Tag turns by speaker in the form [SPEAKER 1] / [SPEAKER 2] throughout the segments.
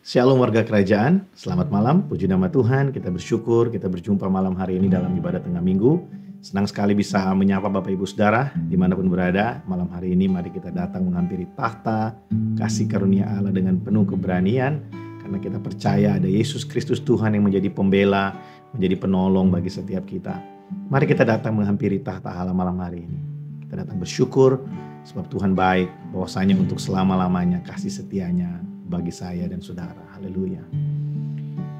[SPEAKER 1] Shalom warga kerajaan, selamat malam, puji nama Tuhan, kita bersyukur, kita berjumpa malam hari ini dalam ibadah tengah minggu. Senang sekali bisa menyapa Bapak Ibu Saudara, dimanapun berada. Malam hari ini mari kita datang menghampiri tahta kasih karunia Allah dengan penuh keberanian. Karena kita percaya ada Yesus Kristus Tuhan yang menjadi pembela, menjadi penolong bagi setiap kita. Mari kita datang menghampiri tahta Allah malam hari ini. Kita datang bersyukur, sebab Tuhan baik, bahwasanya untuk selama-lamanya kasih setianya bagi saya dan saudara. Haleluya.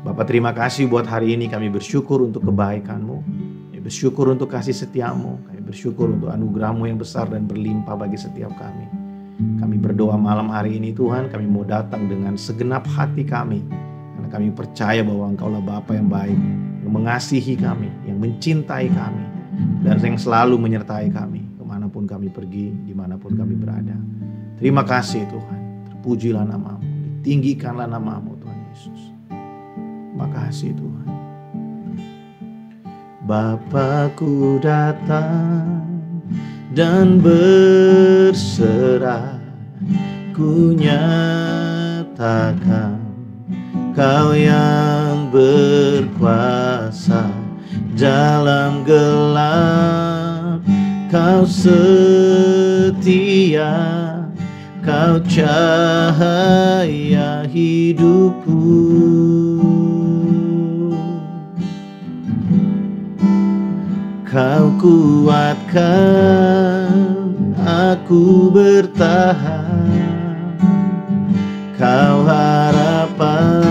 [SPEAKER 1] Bapak, terima kasih buat hari ini. Kami bersyukur untuk kebaikan-Mu, kami bersyukur untuk kasih setia-Mu, kami bersyukur untuk anugerah-Mu yang besar dan berlimpah bagi setiap kami. Kami berdoa malam hari ini Tuhan, kami mau datang dengan segenap hati kami, karena kami percaya bahwa Engkau-lah Bapa yang baik, yang mengasihi kami, yang mencintai kami, dan yang selalu menyertai kami kemanapun kami pergi, dimanapun kami berada. Terima kasih Tuhan, terpujilah nama-Mu, tinggikanlah nama-Mu Tuhan Yesus. Terima kasih Tuhan. Bapa-Ku datang dan berserah, ku nyatakan Kau yang berkuasa dalam gelap. Kau setia, Kau cahaya hidupku. Kau kuatkan aku bertahan. Kau harapan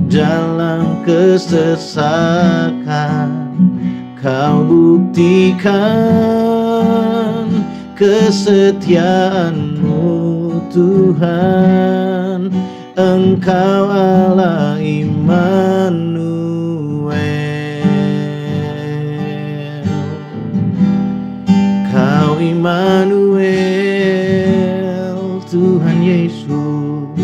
[SPEAKER 1] dalam kesesakan. Kau buktikan kesetiaan-Mu Tuhan. Engkau Allah Immanuel. Kau Immanuel, Tuhan Yesus.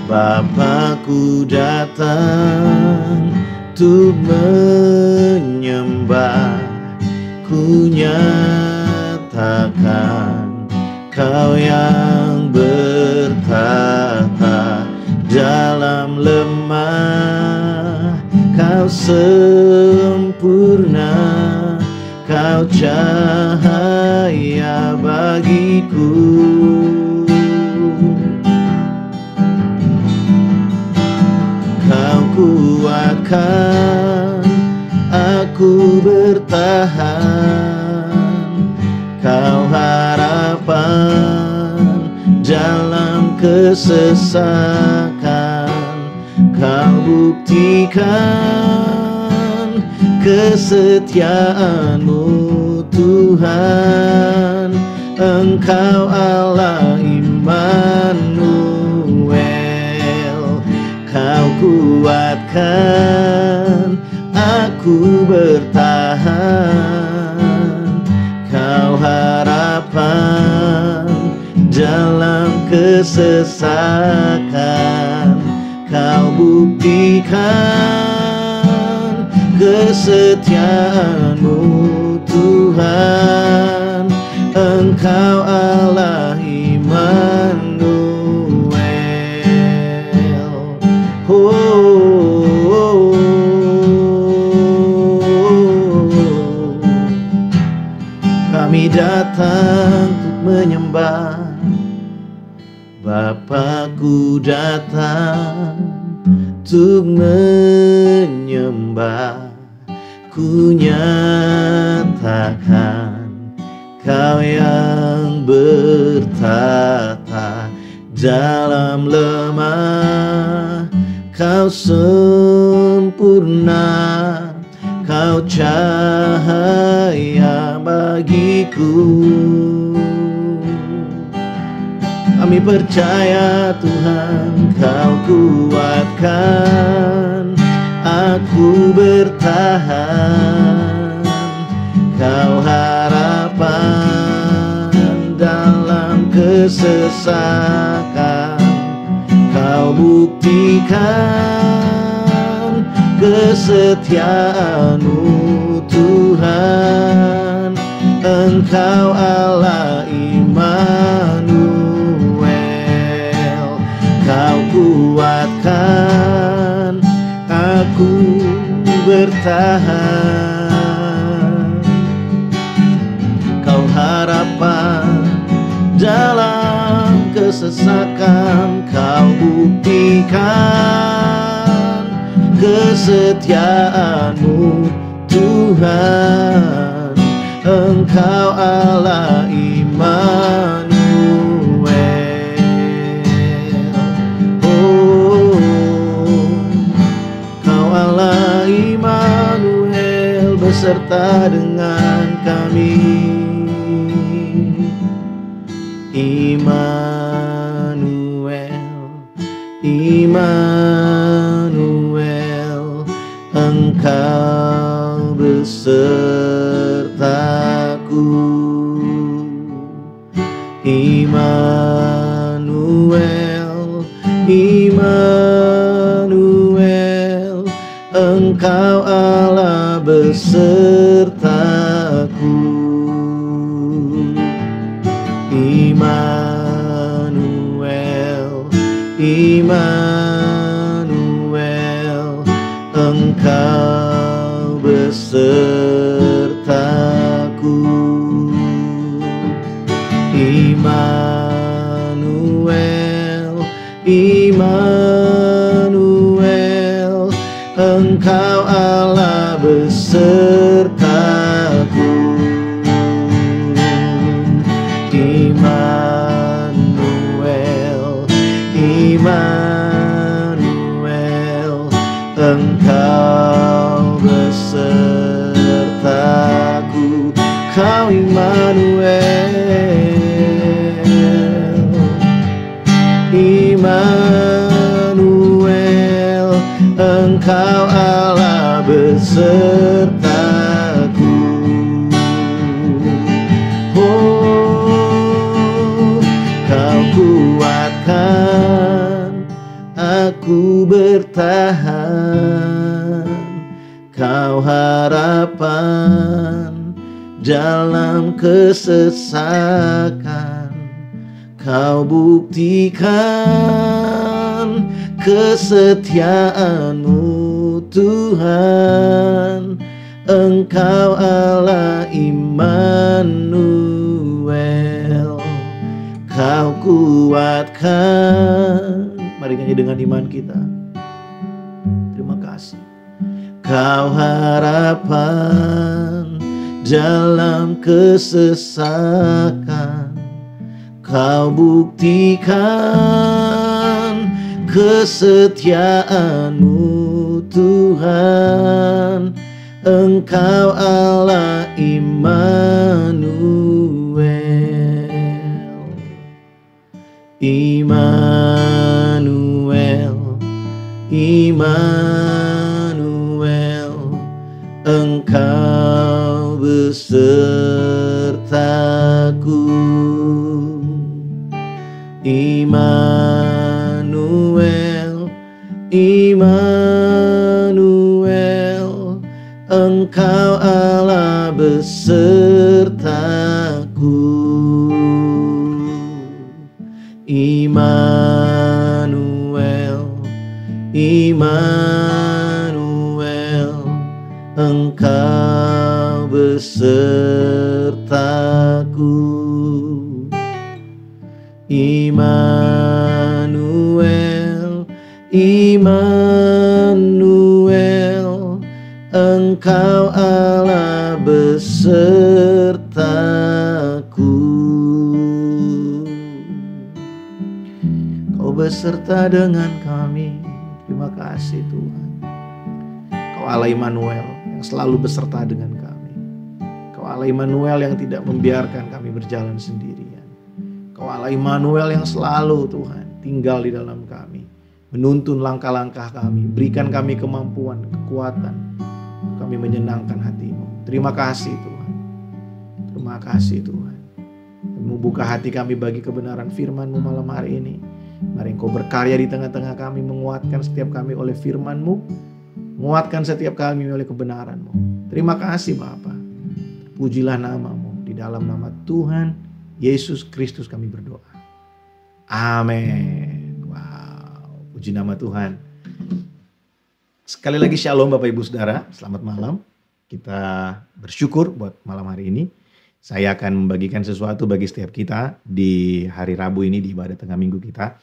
[SPEAKER 1] Bapa-Ku datang untuk menyembah, ku nyatakan Kau yang bertata dalam lemah. Kau sempurna, Kau cahaya bagiku. Kau kuatkan aku bertahan. Kau harapan dalam kesesakan. Kau buktikan kesetiaan-Mu Tuhan. Engkau Allah Immanuel. Kau kuatkan aku bertahan. Kau harapan dalam kesesakan. Kau buktikan kesetiaan-Mu Tuhan. Engkau Allah Immanuel. Kami datang untuk menyembah. Bapa-Ku datang untuk menyembah, ku nyatakan Kau yang bertata dalam lemah. Kau sempurna, Kau cahaya bagiku. Kami percaya Tuhan, Kau kuatkan aku bertahan. Kau harapan dalam kesesakan. Kau buktikan kesetiaan-Mu Tuhan. Engkau Allah Immanuel. bertahan. Kau harapan dalam kesesakan, kau buktikan kesetiaan-Mu Tuhan. Engkau Allah Immanuel. Oh, Kau Allah Immanuel beserta dengan kami. Immanuel, Immanuel, Engkau besertaku. Immanuel, Immanuel, Engkau Allah besertaku. Immanuel, Immanuel, Engkau besertaku. Immanuel, Immanuel, Engkau Allah besertaku. Immanuel, Immanuel, Engkau besertaku. Kau Immanuel, Immanuel, Engkau Allah besertaku. Oh, Kau kuatkan aku bertahan. Kau harapan dalam kesesakan, Kau buktikan kesetiaan-Mu Tuhan. Engkau Allah Immanuel. Kau kuatkan. Mari nyanyi dengan iman kita. Terima kasih. Kau harapan dalam kesesakan, Kau buktikan kesetiaan-Mu Tuhan. Engkau Allah Immanuel. Immanuel, Immanuel, Engkau besertaku. Immanuel, Immanuel, Engkau Allah besertaku. Immanuel, Immanuel, Engkau besertaku. Immanuel, Immanuel, Engkau Allah besertaku. Kau beserta dengan kami. Terima kasih Tuhan. Kau Allah Immanuel yang selalu beserta dengan kami. Kau Allah Immanuel yang tidak membiarkan kami berjalan sendirian. Kau Allah Immanuel yang selalu Tuhan tinggal di dalam kami, menuntun langkah-langkah kami, berikan kami kemampuan, kekuatan, kami menyenangkan hati-Mu. Terima kasih Tuhan. Terima kasih Tuhan. Membuka hati kami bagi kebenaran firman-Mu malam hari ini. Mari Engkau berkarya di tengah-tengah kami, menguatkan setiap kami oleh firman-Mu, menguatkan setiap kami oleh kebenaran-Mu. Terima kasih Bapa. Pujilah nama-Mu. Di dalam nama Tuhan Yesus Kristus kami berdoa. Amin. Wow, puji nama Tuhan. Sekali lagi shalom Bapak Ibu Saudara, selamat malam. Kita bersyukur buat malam hari ini. Saya akan membagikan sesuatu bagi setiap kita di hari Rabu ini di ibadah tengah minggu kita.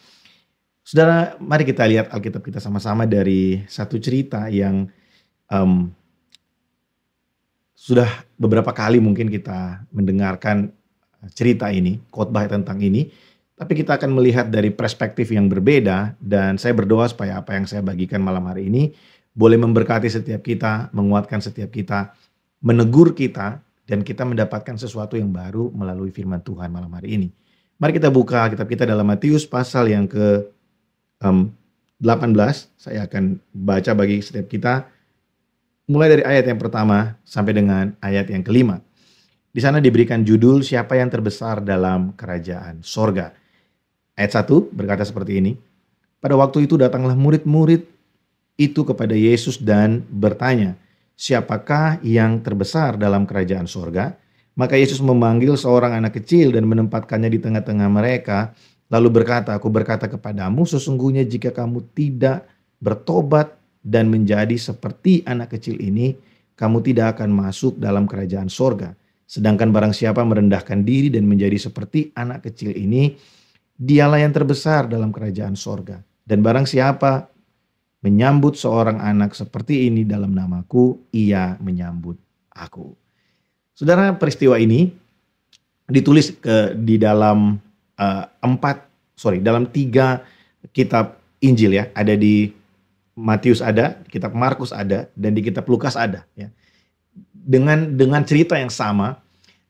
[SPEAKER 1] Saudara, mari kita lihat Alkitab kita sama-sama dari satu cerita yang sudah beberapa kali mungkin kita mendengarkan cerita ini, khotbah tentang ini. Tapi kita akan melihat dari perspektif yang berbeda, dan saya berdoa supaya apa yang saya bagikan malam hari ini boleh memberkati setiap kita, menguatkan setiap kita, menegur kita, dan kita mendapatkan sesuatu yang baru melalui firman Tuhan malam hari ini. Mari kita buka kitab kita dalam Matius pasal yang ke-18. Saya akan baca bagi setiap kita mulai dari ayat yang pertama sampai dengan ayat yang kelima. Di sana diberikan judul, siapa yang terbesar dalam kerajaan sorga. Ayat 1 berkata seperti ini. Pada waktu itu datanglah murid-murid itu kepada Yesus dan bertanya, siapakah yang terbesar dalam kerajaan sorga? Maka Yesus memanggil seorang anak kecil dan menempatkannya di tengah-tengah mereka. Lalu berkata, aku berkata kepadamu, sesungguhnya jika kamu tidak bertobat dan menjadi seperti anak kecil ini, kamu tidak akan masuk dalam kerajaan sorga. Sedangkan barang siapa merendahkan diri dan menjadi seperti anak kecil ini, dialah yang terbesar dalam kerajaan sorga. Dan barang siapa menyambut seorang anak seperti ini dalam namaku, ia menyambut aku. Saudara, peristiwa ini ditulis di dalam dalam 3 kitab Injil ya. Ada di Matius ada, kitab Markus ada, dan di kitab Lukas ada ya. Dengan cerita yang sama.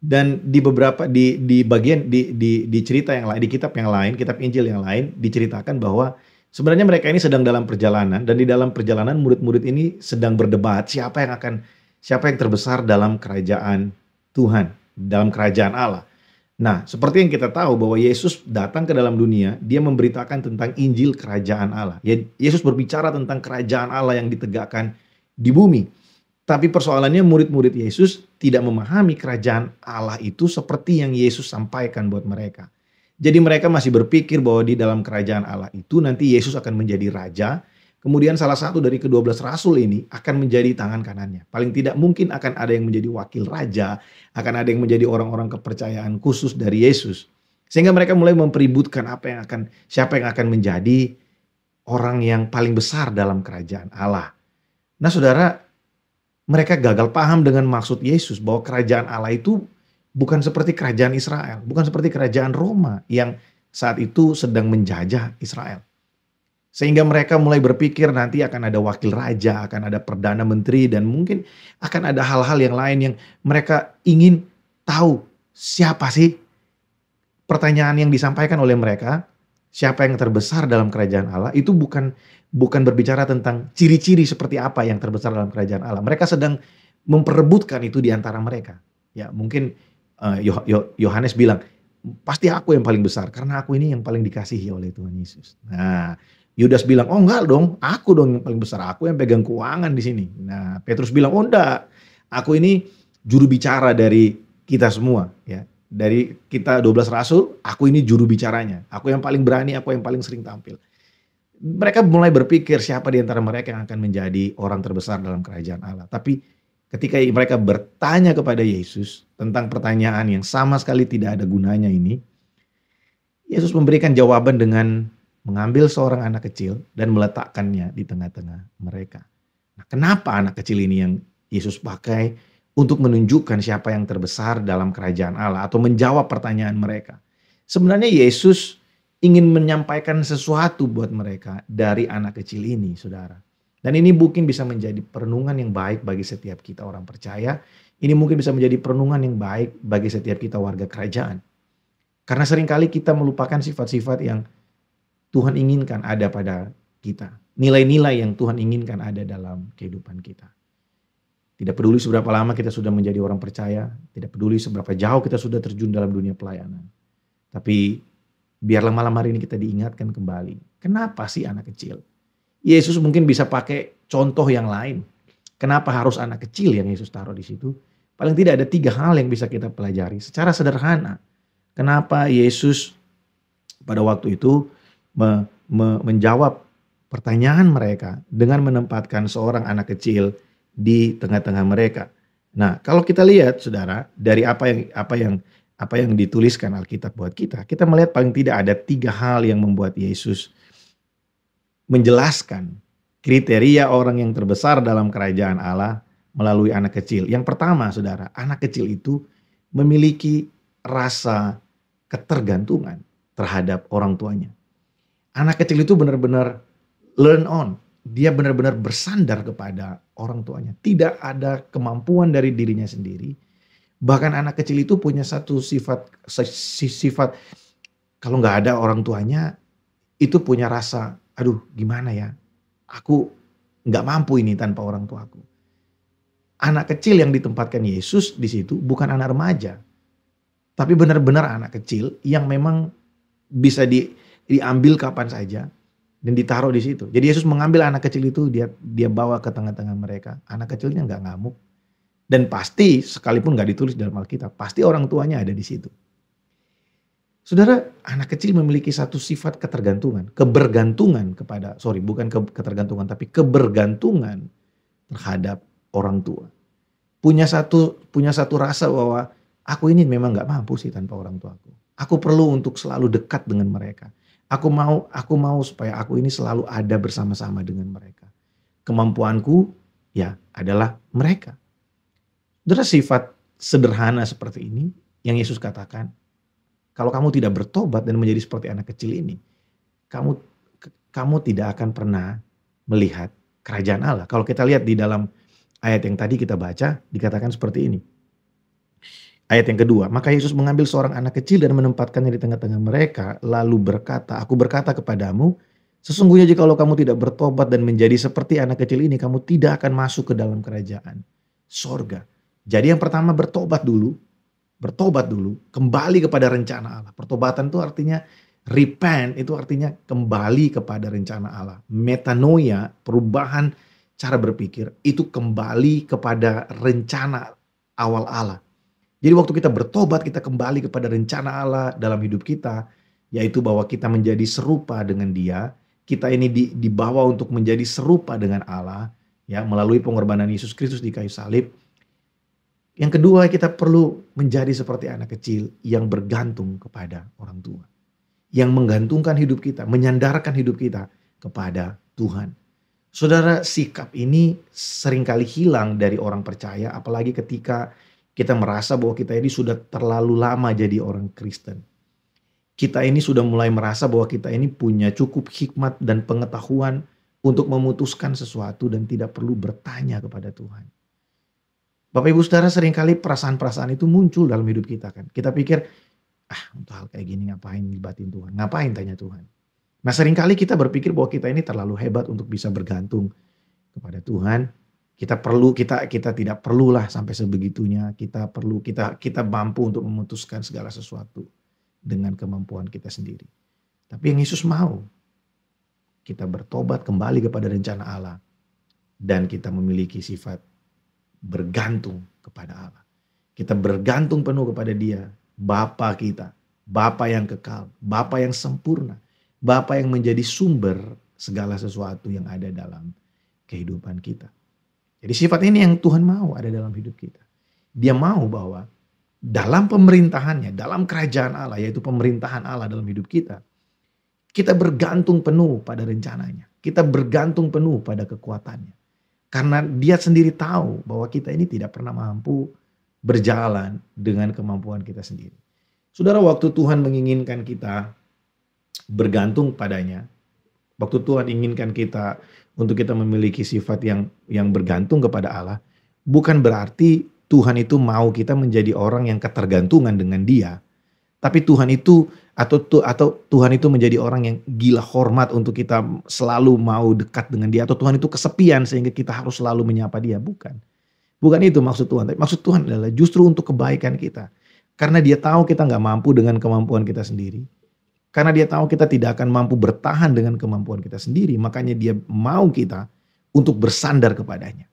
[SPEAKER 1] Dan di beberapa di bagian di cerita yang lain, di kitab yang lain, kitab Injil yang lain diceritakan bahwa sebenarnya mereka ini sedang dalam perjalanan, dan di dalam perjalanan murid-murid ini sedang berdebat siapa yang terbesar dalam kerajaan Tuhan, dalam kerajaan Allah. Nah, seperti yang kita tahu bahwa Yesus datang ke dalam dunia, dia memberitakan tentang Injil kerajaan Allah. Yesus berbicara tentang kerajaan Allah yang ditegakkan di bumi. Tapi persoalannya murid-murid Yesus tidak memahami kerajaan Allah itu seperti yang Yesus sampaikan buat mereka. Jadi mereka masih berpikir bahwa di dalam kerajaan Allah itu nanti Yesus akan menjadi raja. Kemudian salah satu dari ke-12 rasul ini akan menjadi tangan kanannya. Paling tidak mungkin akan ada yang menjadi wakil raja, akan ada yang menjadi orang-orang kepercayaan khusus dari Yesus. Sehingga mereka mulai mempeributkan siapa yang akan menjadi orang yang paling besar dalam kerajaan Allah. Nah saudara, mereka gagal paham dengan maksud Yesus bahwa kerajaan Allah itu bukan seperti kerajaan Israel, bukan seperti kerajaan Roma yang saat itu sedang menjajah Israel. Sehingga mereka mulai berpikir nanti akan ada wakil raja, akan ada perdana menteri, dan mungkin akan ada hal-hal yang lain yang mereka ingin tahu siapa sih. Pertanyaan yang disampaikan oleh mereka, siapa yang terbesar dalam kerajaan Allah, itu bukan berbicara tentang ciri-ciri seperti apa yang terbesar dalam kerajaan Allah. Mereka sedang memperebutkan itu di antara mereka. Ya, mungkin Yohanes bilang, pasti aku yang paling besar karena aku ini yang paling dikasihi oleh Tuhan Yesus. Nah, Yudas bilang, oh enggak dong, aku dong yang paling besar, aku yang pegang keuangan di sini. Nah, Petrus bilang, oh enggak, aku ini juru bicara dari kita semua, ya. Dari kita 12 rasul, aku ini juru bicaranya. Aku yang paling berani, aku yang paling sering tampil. Mereka mulai berpikir siapa di antara mereka yang akan menjadi orang terbesar dalam kerajaan Allah. Tapi ketika mereka bertanya kepada Yesus tentang pertanyaan yang sama sekali tidak ada gunanya ini, Yesus memberikan jawaban dengan mengambil seorang anak kecil dan meletakkannya di tengah-tengah mereka. Nah, kenapa anak kecil ini yang Yesus pakai untuk menunjukkan siapa yang terbesar dalam kerajaan Allah atau menjawab pertanyaan mereka? Sebenarnya Yesus ingin menyampaikan sesuatu buat mereka dari anak kecil ini, saudara. Dan ini mungkin bisa menjadi perenungan yang baik bagi setiap kita orang percaya. Ini mungkin bisa menjadi perenungan yang baik bagi setiap kita warga kerajaan. Karena seringkali kita melupakan sifat-sifat yang Tuhan inginkan ada pada kita. Nilai-nilai yang Tuhan inginkan ada dalam kehidupan kita. Tidak peduli seberapa lama kita sudah menjadi orang percaya. Tidak peduli seberapa jauh kita sudah terjun dalam dunia pelayanan. Tapi biarlah malam hari ini kita diingatkan kembali. Kenapa sih anak kecil? Yesus mungkin bisa pakai contoh yang lain. Kenapa harus anak kecil yang Yesus taruh di situ? Paling tidak ada 3 hal yang bisa kita pelajari secara sederhana. Kenapa Yesus pada waktu itu menjawab pertanyaan mereka dengan menempatkan seorang anak kecil di tengah-tengah mereka. Nah, kalau kita lihat Saudara, dari apa yang dituliskan Alkitab buat kita melihat paling tidak ada 3 hal yang membuat Yesus menjelaskan kriteria orang yang terbesar dalam kerajaan Allah melalui anak kecil. Yang pertama, Saudara, anak kecil itu memiliki rasa ketergantungan terhadap orang tuanya. Anak kecil itu benar-benar learn on. Dia benar-benar bersandar kepada orang tuanya. Tidak ada kemampuan dari dirinya sendiri. Bahkan anak kecil itu punya satu sifat kalau nggak ada orang tuanya, itu punya rasa, aduh gimana ya, aku nggak mampu ini tanpa orang tuaku. Anak kecil yang ditempatkan Yesus di situ bukan anak remaja, tapi benar-benar anak kecil yang memang bisa diambil kapan saja dan ditaruh di situ. Jadi Yesus mengambil anak kecil itu, dia bawa ke tengah-tengah mereka. Anak kecilnya nggak ngamuk, dan pasti sekalipun nggak ditulis dalam Alkitab, pasti orang tuanya ada di situ. Saudara, anak kecil memiliki satu sifat ketergantungan, kebergantungan terhadap orang tua. Punya satu rasa bahwa aku ini memang nggak mampu sih tanpa orang tuaku. Aku perlu untuk selalu dekat dengan mereka. Aku mau supaya aku ini selalu ada bersama-sama dengan mereka. Kemampuanku ya adalah mereka. Saudara, sifat sederhana seperti ini yang Yesus katakan, kalau kamu tidak bertobat dan menjadi seperti anak kecil ini, kamu tidak akan pernah melihat kerajaan Allah. Kalau kita lihat di dalam ayat yang tadi kita baca, dikatakan seperti ini. Ayat yang kedua, maka Yesus mengambil seorang anak kecil dan menempatkannya di tengah-tengah mereka, lalu berkata, aku berkata kepadamu, sesungguhnya jikalau kamu tidak bertobat dan menjadi seperti anak kecil ini, kamu tidak akan masuk ke dalam kerajaan sorga. Jadi yang pertama bertobat dulu, kembali kepada rencana Allah. Pertobatan itu artinya repent, itu artinya kembali kepada rencana Allah. Metanoia, perubahan cara berpikir, itu kembali kepada rencana awal Allah. Jadi waktu kita bertobat, kita kembali kepada rencana Allah dalam hidup kita, yaitu bahwa kita menjadi serupa dengan Dia. Kita ini dibawa untuk menjadi serupa dengan Allah, ya, melalui pengorbanan Yesus Kristus di kayu salib. Yang kedua, kita perlu menjadi seperti anak kecil yang bergantung kepada orang tua. Yang menggantungkan hidup kita, menyandarkan hidup kita kepada Tuhan. Saudara, sikap ini seringkali hilang dari orang percaya, apalagi ketika kita merasa bahwa kita ini sudah terlalu lama jadi orang Kristen. Kita ini sudah mulai merasa bahwa kita ini punya cukup hikmat dan pengetahuan untuk memutuskan sesuatu dan tidak perlu bertanya kepada Tuhan. Bapak Ibu Saudara, seringkali perasaan-perasaan itu muncul dalam hidup kita kan. Kita pikir, untuk hal kayak gini ngapain libatin Tuhan? Ngapain tanya Tuhan? Nah, seringkali kita berpikir bahwa kita ini terlalu hebat untuk bisa bergantung kepada Tuhan. Kita tidak perlulah sampai sebegitunya. Kita mampu untuk memutuskan segala sesuatu dengan kemampuan kita sendiri. Tapi yang Yesus mau, kita bertobat kembali kepada rencana Allah dan kita memiliki sifat bergantung kepada Allah. Kita bergantung penuh kepada Dia, Bapa kita, Bapa yang kekal, Bapa yang sempurna, Bapa yang menjadi sumber segala sesuatu yang ada dalam kehidupan kita. Jadi sifat ini yang Tuhan mau ada dalam hidup kita. Dia mau bahwa dalam pemerintahannya, dalam kerajaan Allah, yaitu pemerintahan Allah dalam hidup kita, kita bergantung penuh pada rencananya. Kita bergantung penuh pada kekuatannya. Karena Dia sendiri tahu bahwa kita ini tidak pernah mampu berjalan dengan kemampuan kita sendiri. Saudara, waktu Tuhan menginginkan kita bergantung padanya, waktu Tuhan inginkan kita untuk kita memiliki sifat yang bergantung kepada Allah, bukan berarti Tuhan itu mau kita menjadi orang yang ketergantungan dengan Dia. Tapi Tuhan itu atau Tuhan itu menjadi orang yang gila hormat untuk kita selalu mau dekat dengan Dia, atau Tuhan itu kesepian sehingga kita harus selalu menyapa Dia. Bukan itu maksud Tuhan. Tapi maksud Tuhan adalah justru untuk kebaikan kita. Karena Dia tahu kita nggak mampu dengan kemampuan kita sendiri. Karena Dia tahu kita tidak akan mampu bertahan dengan kemampuan kita sendiri. Makanya Dia mau kita untuk bersandar kepadanya.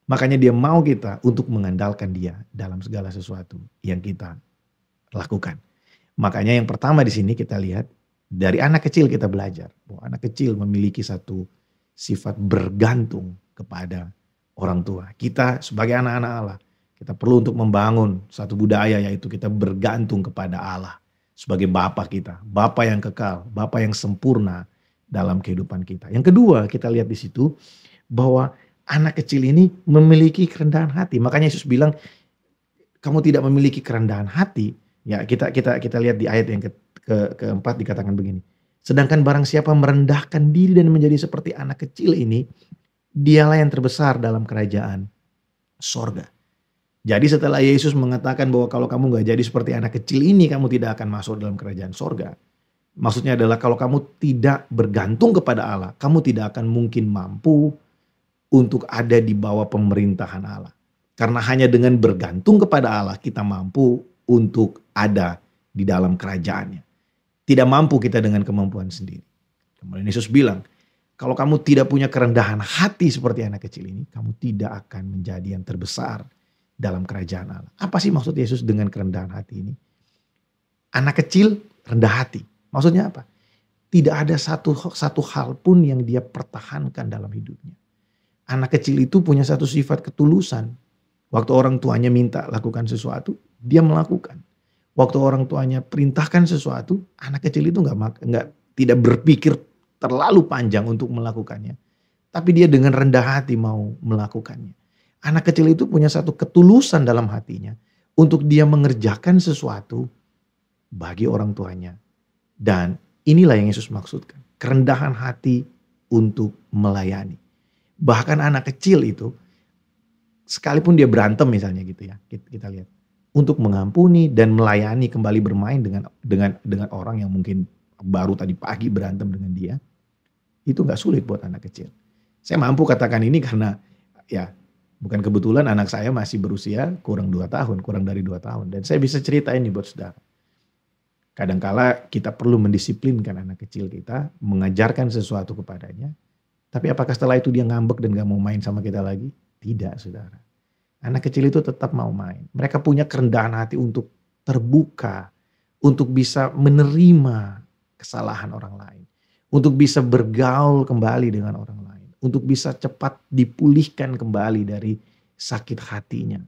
[SPEAKER 1] Makanya Dia mau kita untuk mengandalkan Dia dalam segala sesuatu yang kita lakukan. Makanya yang pertama di sini kita lihat Dari anak kecil kita belajar bahwa anak kecil memiliki satu sifat bergantung kepada orang tua. Kita sebagai anak-anak Allah, kita perlu untuk membangun satu budaya, yaitu kita bergantung kepada Allah sebagai Bapa kita, Bapa yang kekal, Bapa yang sempurna dalam kehidupan kita. Yang kedua, kita lihat di situ bahwa anak kecil ini memiliki kerendahan hati. Makanya Yesus bilang, kamu tidak memiliki kerendahan hati. Ya, kita lihat di ayat yang keempat dikatakan begini. Sedangkan barang siapa merendahkan diri dan menjadi seperti anak kecil ini, dialah yang terbesar dalam kerajaan sorga. Jadi setelah Yesus mengatakan bahwa kalau kamu gak jadi seperti anak kecil ini, kamu tidak akan masuk dalam kerajaan sorga. Maksudnya adalah kalau kamu tidak bergantung kepada Allah, kamu tidak akan mungkin mampu untuk ada di bawah pemerintahan Allah. Karena hanya dengan bergantung kepada Allah, kita mampu untuk ada di dalam kerajaannya. Tidak mampu kita dengan kemampuan sendiri. Kemudian Yesus bilang, kalau kamu tidak punya kerendahan hati seperti anak kecil ini, kamu tidak akan menjadi yang terbesar dalam kerajaan Allah. Apa sih maksud Yesus dengan kerendahan hati ini? Anak kecil rendah hati. Maksudnya apa? Tidak ada satu hal pun yang dia pertahankan dalam hidupnya. Anak kecil itu punya satu sifat ketulusan. Waktu orang tuanya minta lakukan sesuatu, dia melakukan. Waktu orang tuanya perintahkan sesuatu, anak kecil itu tidak berpikir terlalu panjang untuk melakukannya. Tapi dia dengan rendah hati mau melakukannya. Anak kecil itu punya satu ketulusan dalam hatinya untuk dia mengerjakan sesuatu bagi orang tuanya. Dan inilah yang Yesus maksudkan. Kerendahan hati untuk melayani. Bahkan anak kecil itu, sekalipun dia berantem misalnya gitu ya, kita lihat. Untuk mengampuni dan melayani kembali bermain dengan orang yang mungkin baru tadi pagi berantem dengan dia. Itu gak sulit buat anak kecil. Saya mampu katakan ini karena ya bukan kebetulan anak saya masih berusia kurang dari 2 tahun. Dan saya bisa cerita ini buat saudara. Kadangkala kita perlu mendisiplinkan anak kecil kita, mengajarkan sesuatu kepadanya. Tapi apakah setelah itu dia ngambek dan gak mau main sama kita lagi? Tidak, saudara. Anak kecil itu tetap mau main. Mereka punya kerendahan hati untuk terbuka, untuk bisa menerima kesalahan orang lain, untuk bisa bergaul kembali dengan orang lain, untuk bisa cepat dipulihkan kembali dari sakit hatinya.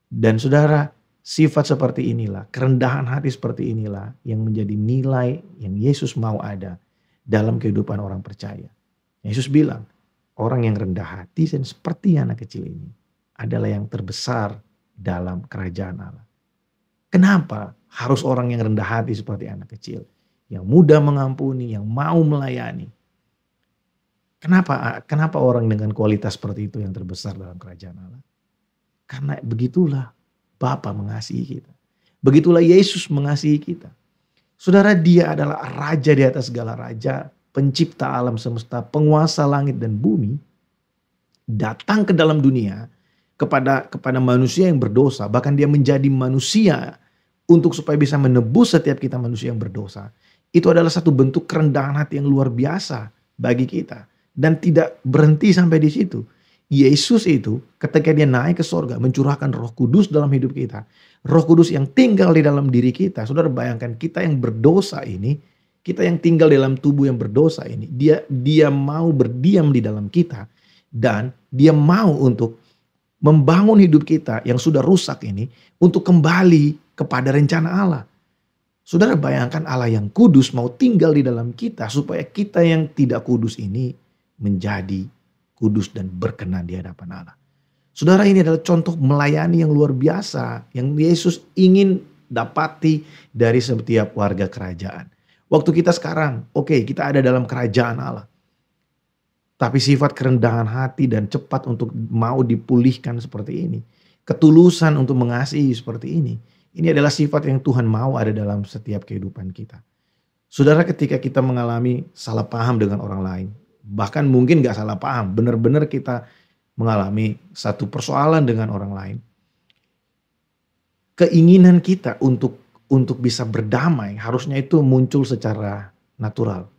[SPEAKER 1] Dan saudara, sifat seperti inilah, kerendahan hati seperti inilah yang menjadi nilai yang Yesus mau ada dalam kehidupan orang percaya. Yesus bilang, orang yang rendah hati dan seperti anak kecil ini adalah yang terbesar dalam kerajaan Allah. Kenapa harus orang yang rendah hati seperti anak kecil? Yang mudah mengampuni, yang mau melayani. Kenapa orang dengan kualitas seperti itu yang terbesar dalam kerajaan Allah? Karena begitulah Bapa mengasihi kita. Begitulah Yesus mengasihi kita. Saudara, dia adalah raja di atas segala raja, pencipta alam semesta, penguasa langit dan bumi, datang ke dalam dunia kepada manusia yang berdosa, bahkan dia menjadi manusia untuk supaya bisa menebus setiap kita manusia yang berdosa. Itu adalah satu bentuk kerendahan hati yang luar biasa bagi kita. Dan tidak berhenti sampai di situ. Yesus itu ketika dia naik ke sorga mencurahkan Roh Kudus dalam hidup kita. Roh Kudus yang tinggal di dalam diri kita. Saudara bayangkan kita yang berdosa ini, kita yang tinggal dalam tubuh yang berdosa ini, dia mau berdiam di dalam kita dan dia mau untuk membangun hidup kita yang sudah rusak ini untuk kembali kepada rencana Allah. Saudara bayangkan Allah yang kudus mau tinggal di dalam kita supaya kita yang tidak kudus ini menjadi kudus dan berkenan di hadapan Allah. Saudara, ini adalah contoh melayani yang luar biasa yang Yesus ingin dapati dari setiap warga kerajaan. Waktu kita sekarang, kita ada dalam kerajaan Allah. Tapi sifat kerendahan hati dan cepat untuk mau dipulihkan seperti ini. Ketulusan untuk mengasihi seperti ini. Ini adalah sifat yang Tuhan mau ada dalam setiap kehidupan kita. Saudara, ketika kita mengalami salah paham dengan orang lain. Bahkan mungkin gak salah paham. Benar-benar kita mengalami satu persoalan dengan orang lain. Keinginan kita untuk bisa berdamai harusnya itu muncul secara natural.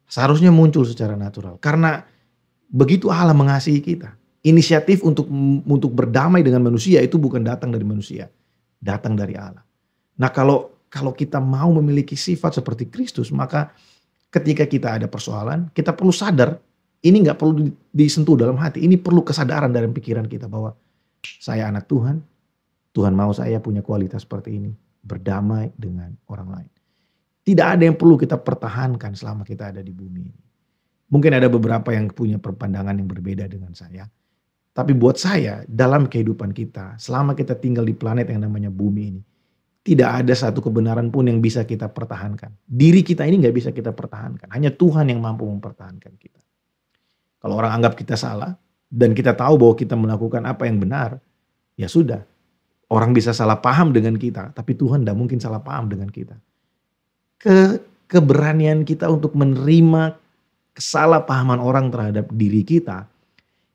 [SPEAKER 1] Seharusnya muncul secara natural. Karena begitu Allah mengasihi kita. Inisiatif untuk berdamai dengan manusia itu bukan datang dari manusia. Datang dari Allah. Nah, kalau kalau kita mau memiliki sifat seperti Kristus, maka ketika kita ada persoalan, kita perlu sadar, ini nggak perlu disentuh dalam hati, ini perlu kesadaran dalam pikiran kita bahwa saya anak Tuhan, Tuhan mau saya punya kualitas seperti ini, berdamai dengan orang lain. Tidak ada yang perlu kita pertahankan selama kita ada di bumi ini. Mungkin ada beberapa yang punya pandangan yang berbeda dengan saya. Tapi buat saya, dalam kehidupan kita, selama kita tinggal di planet yang namanya bumi ini, tidak ada satu kebenaran pun yang bisa kita pertahankan. Diri kita ini nggak bisa kita pertahankan. Hanya Tuhan yang mampu mempertahankan kita. Kalau orang anggap kita salah, dan kita tahu bahwa kita melakukan apa yang benar, ya sudah. Orang bisa salah paham dengan kita, tapi Tuhan tidak mungkin salah paham dengan kita. Keberanian kita untuk menerima kesalahpahaman orang terhadap diri kita,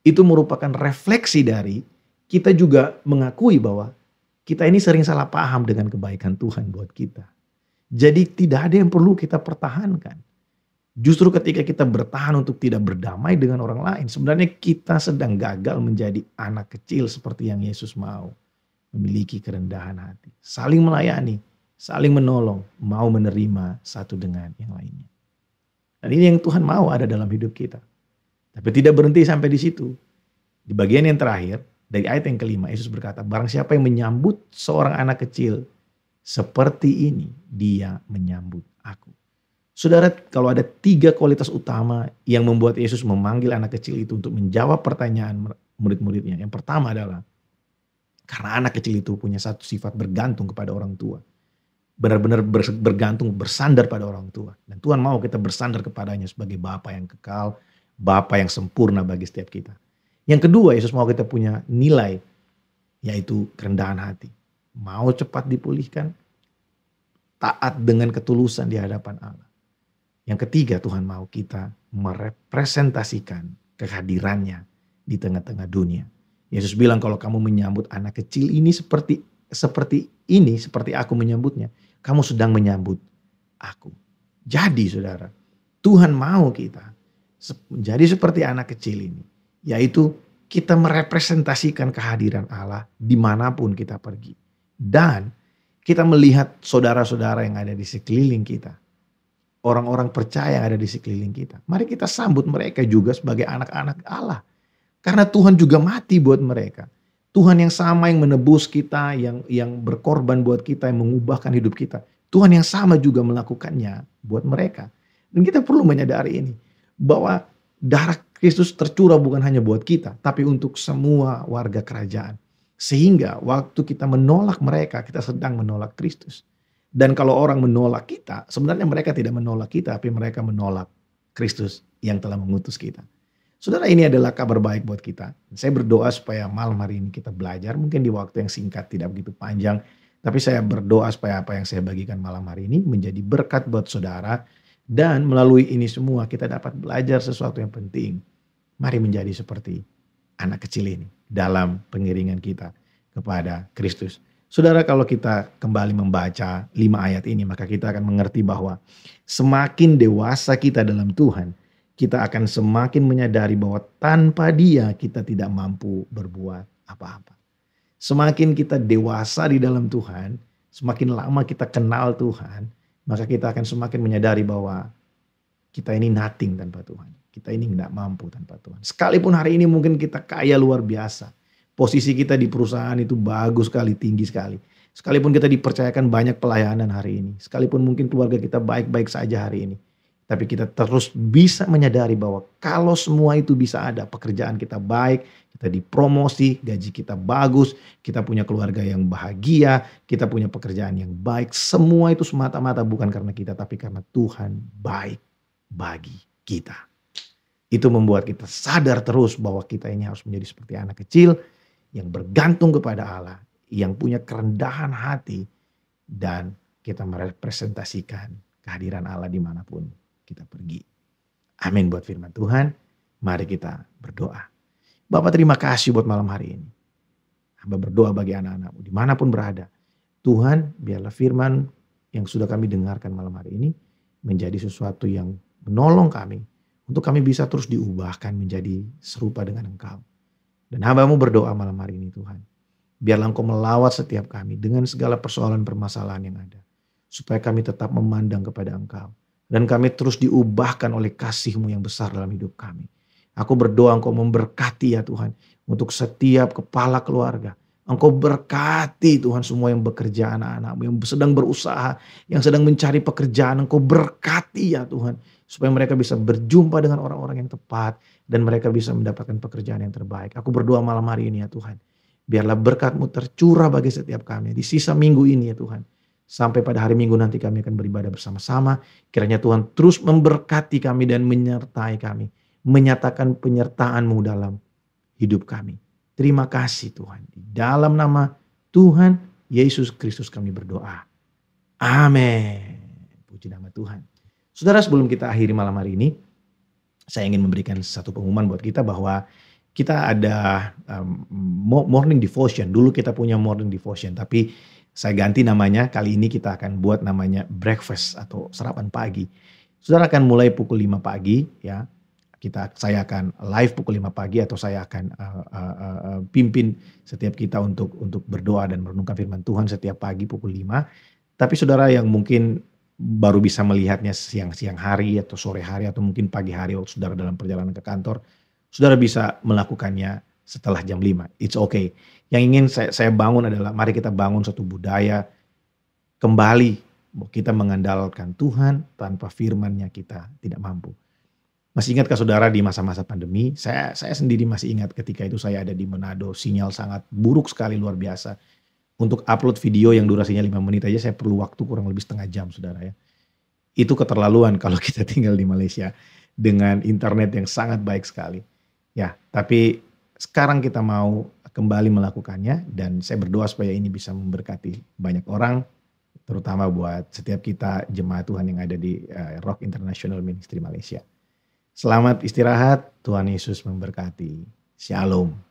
[SPEAKER 1] itu merupakan refleksi dari kita juga mengakui bahwa kita ini sering salah paham dengan kebaikan Tuhan buat kita. Jadi tidak ada yang perlu kita pertahankan. Justru ketika kita bertahan untuk tidak berdamai dengan orang lain, sebenarnya kita sedang gagal menjadi anak kecil seperti yang Yesus mau. Memiliki kerendahan hati, saling melayani, saling menolong, mau menerima satu dengan yang lainnya. Dan ini yang Tuhan mau ada dalam hidup kita. Tapi tidak berhenti sampai di situ. Di bagian yang terakhir, dari ayat yang kelima, Yesus berkata, barang siapa yang menyambut seorang anak kecil seperti ini, dia menyambut aku. Saudara, kalau ada 3 kualitas utama yang membuat Yesus memanggil anak kecil itu untuk menjawab pertanyaan murid-muridnya. Yang pertama adalah, karena anak kecil itu punya satu sifat bergantung kepada orang tua. Benar-benar bergantung, bersandar pada orang tua. Dan Tuhan mau kita bersandar kepadanya sebagai Bapa yang kekal, Bapa yang sempurna bagi setiap kita. Yang kedua, Yesus mau kita punya nilai, yaitu kerendahan hati. Mau cepat dipulihkan, taat dengan ketulusan di hadapan Allah. Yang ketiga, Tuhan mau kita merepresentasikan kehadirannya di tengah-tengah dunia. Yesus bilang kalau kamu menyambut anak kecil ini seperti aku menyambutnya, kamu sedang menyambut aku. Jadi saudara, Tuhan mau kita menjadi seperti anak kecil ini. Yaitu kita merepresentasikan kehadiran Allah dimanapun kita pergi. Dan kita melihat saudara-saudara yang ada di sekeliling kita. Orang-orang percaya yang ada di sekeliling kita. Mari kita sambut mereka juga sebagai anak-anak Allah. Karena Tuhan juga mati buat mereka. Tuhan yang sama yang menebus kita, yang berkorban buat kita, yang mengubahkan hidup kita. Tuhan yang sama juga melakukannya buat mereka. Dan kita perlu menyadari ini. Bahwa darah Kristus tercurah bukan hanya buat kita, tapi untuk semua warga kerajaan. Sehingga waktu kita menolak mereka, kita sedang menolak Kristus. Dan kalau orang menolak kita, sebenarnya mereka tidak menolak kita, tapi mereka menolak Kristus yang telah mengutus kita. Saudara, ini adalah kabar baik buat kita. Saya berdoa supaya malam hari ini kita belajar, mungkin di waktu yang singkat, tidak begitu panjang. Tapi saya berdoa supaya apa yang saya bagikan malam hari ini menjadi berkat buat saudara. Dan melalui ini semua kita dapat belajar sesuatu yang penting. Mari menjadi seperti anak kecil ini dalam pengiringan kita kepada Kristus. Saudara, kalau kita kembali membaca 5 ayat ini, maka kita akan mengerti bahwa semakin dewasa kita dalam Tuhan, kita akan semakin menyadari bahwa tanpa Dia kita tidak mampu berbuat apa-apa. Semakin kita dewasa di dalam Tuhan, semakin lama kita kenal Tuhan, maka kita akan semakin menyadari bahwa kita ini nothing tanpa Tuhan. Kita ini tidak mampu tanpa Tuhan. Sekalipun hari ini mungkin kita kaya luar biasa. Posisi kita di perusahaan itu bagus sekali, tinggi sekali. Sekalipun kita dipercayakan banyak pelayanan hari ini. Sekalipun mungkin keluarga kita baik-baik saja hari ini. Tapi kita terus bisa menyadari bahwa kalau semua itu bisa ada, pekerjaan kita baik, kita dipromosi, gaji kita bagus, kita punya keluarga yang bahagia, kita punya pekerjaan yang baik. Semua itu semata-mata bukan karena kita, tapi karena Tuhan baik bagi kita. Itu membuat kita sadar terus bahwa kita ini harus menjadi seperti anak kecil yang bergantung kepada Allah, yang punya kerendahan hati, dan kita merepresentasikan kehadiran Allah dimanapun kita pergi. Amin buat firman Tuhan. Mari kita berdoa. Bapak, terima kasih buat malam hari ini. Hamba berdoa bagi anak-anakmu dimanapun berada. Tuhan, biarlah firman yang sudah kami dengarkan malam hari ini menjadi sesuatu yang menolong kami untuk kami bisa terus diubahkan menjadi serupa dengan Engkau. Dan hamba-Mu berdoa malam hari ini Tuhan. Biarlah Engkau melawat setiap kami dengan segala persoalan permasalahan yang ada. supaya kami tetap memandang kepada Engkau. Dan kami terus diubahkan oleh kasih-Mu yang besar dalam hidup kami. Aku berdoa Engkau memberkati ya Tuhan, untuk setiap kepala keluarga. Engkau berkati Tuhan semua yang bekerja, anak-anak-Mu yang sedang berusaha, yang sedang mencari pekerjaan. Engkau berkati ya Tuhan, supaya mereka bisa berjumpa dengan orang-orang yang tepat dan mereka bisa mendapatkan pekerjaan yang terbaik. Aku berdoa malam hari ini ya Tuhan, biarlah berkat-Mu tercurah bagi setiap kami di sisa minggu ini ya Tuhan. Sampai pada hari Minggu nanti kami akan beribadah bersama-sama. Kiranya Tuhan terus memberkati kami dan menyertai kami, menyatakan penyertaan-Mu dalam hidup kami. Terima kasih Tuhan. Di dalam nama Tuhan Yesus Kristus kami berdoa. Amin. Puji nama Tuhan. Saudara, sebelum kita akhiri malam hari ini, saya ingin memberikan satu pengumuman buat kita bahwa kita ada morning devotion. Dulu kita punya morning devotion, tapi saya ganti namanya. Kali ini kita akan buat namanya breakfast atau sarapan pagi. Saudara akan mulai pukul 5 pagi ya. Saya akan live pukul 5 pagi atau saya akan pimpin setiap kita untuk berdoa dan merenungkan firman Tuhan setiap pagi pukul 5. Tapi saudara yang mungkin baru bisa melihatnya siang hari atau sore hari atau mungkin pagi hari waktu saudara dalam perjalanan ke kantor, saudara bisa melakukannya setelah jam 5. It's okay. Yang ingin saya bangun adalah mari kita bangun suatu budaya kembali bahwa kita mengandalkan Tuhan, tanpa firman-Nya kita tidak mampu. Masih ingatkah saudara di masa-masa pandemi? Saya sendiri masih ingat ketika itu saya ada di Manado, sinyal sangat buruk sekali, luar biasa. Untuk upload video yang durasinya 5 menit aja saya perlu waktu kurang lebih setengah jam saudara ya. Itu keterlaluan kalau kita tinggal di Malaysia dengan internet yang sangat baik sekali. Ya, tapi sekarang kita mau kembali melakukannya dan saya berdoa supaya ini bisa memberkati banyak orang, terutama buat setiap kita jemaat Tuhan yang ada di Rock International Ministry Malaysia. Selamat istirahat, Tuhan Yesus memberkati. Shalom.